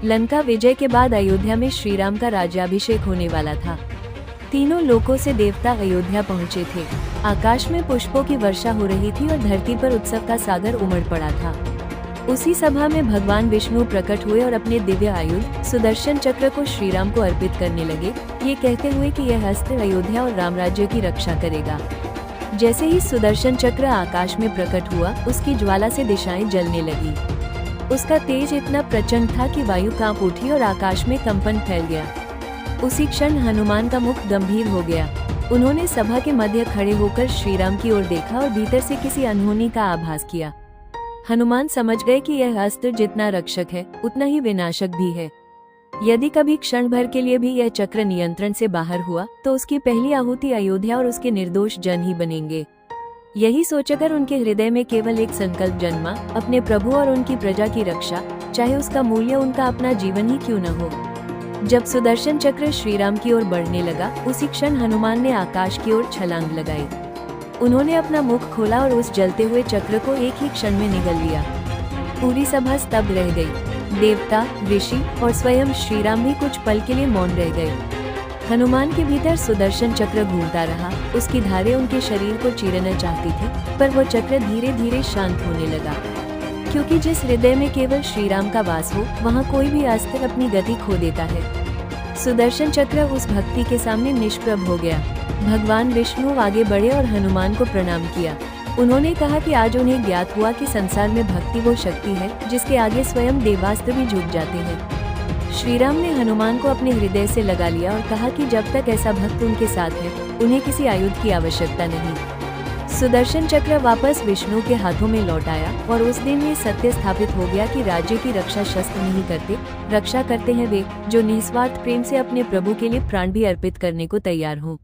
लंका विजय के बाद अयोध्या में श्री राम का राज्याभिषेक होने वाला था। तीनों लोकों से देवता अयोध्या पहुँचे थे। आकाश में पुष्पों की वर्षा हो रही थी और धरती पर उत्सव का सागर उमड़ पड़ा था। उसी सभा में भगवान विष्णु प्रकट हुए और अपने दिव्य आयुध सुदर्शन चक्र को श्री राम को अर्पित करने लगे, ये कहते हुए कि यह अस्त्र अयोध्या और राम राज्य की रक्षा करेगा। जैसे ही सुदर्शन चक्र आकाश में प्रकट हुआ, उसकी ज्वाला से दिशाएं जलने लगी। उसका तेज इतना प्रचंड था कि वायु कांप उठी और आकाश में कंपन फैल गया। उसी क्षण हनुमान का मुख गंभीर हो गया। उन्होंने सभा के मध्य खड़े होकर श्री राम की ओर देखा और भीतर से किसी अनहोनी का आभास किया। हनुमान समझ गए कि यह अस्त्र जितना रक्षक है, उतना ही विनाशक भी है। यदि कभी क्षण भर के लिए भी यह चक्र नियंत्रण से बाहर हुआ, तो उसकी पहली आहुति अयोध्या और उसके निर्दोष जन ही बनेंगे। यही सोचकर उनके हृदय में केवल एक संकल्प जन्मा, अपने प्रभु और उनकी प्रजा की रक्षा, चाहे उसका मूल्य उनका अपना जीवन ही क्यों न हो। जब सुदर्शन चक्र श्री राम की ओर बढ़ने लगा, उसी क्षण हनुमान ने आकाश की ओर छलांग लगाई। उन्होंने अपना मुख खोला और उस जलते हुए चक्र को एक ही क्षण में निगल लिया। पूरी सभा स्तब्ध रह गई। देवता, ऋषि और स्वयं श्री राम भी कुछ पल के लिए मौन रह गए। हनुमान के भीतर सुदर्शन चक्र घूमता रहा। उसकी धारें उनके शरीर को चीरना चाहती थी, पर वो चक्र धीरे धीरे शांत होने लगा। क्योंकि जिस हृदय में केवल श्री राम का वास हो, वहाँ कोई भी अस्त्र अपनी गति खो देता है। सुदर्शन चक्र उस भक्ति के सामने निष्प्रभ हो गया। भगवान विष्णु आगे बढ़े और हनुमान को प्रणाम किया। उन्होंने कहा कि आज उन्हें ज्ञात हुआ कि संसार में भक्ति वो शक्ति है जिसके आगे स्वयं देवास्त्र भी झुक जाते हैं। श्री राम ने हनुमान को अपने हृदय से लगा लिया और कहा कि जब तक ऐसा भक्त उनके साथ है, उन्हें किसी आयुध की आवश्यकता नहीं। सुदर्शन चक्र वापस विष्णु के हाथों में लौट आया और उस दिन ये सत्य स्थापित हो गया कि राज्य की रक्षा शस्त्र नहीं करते, रक्षा करते हैं वे जो निस्वार्थ प्रेम से अपने प्रभु के लिए प्राण भी अर्पित करने को तैयार हों।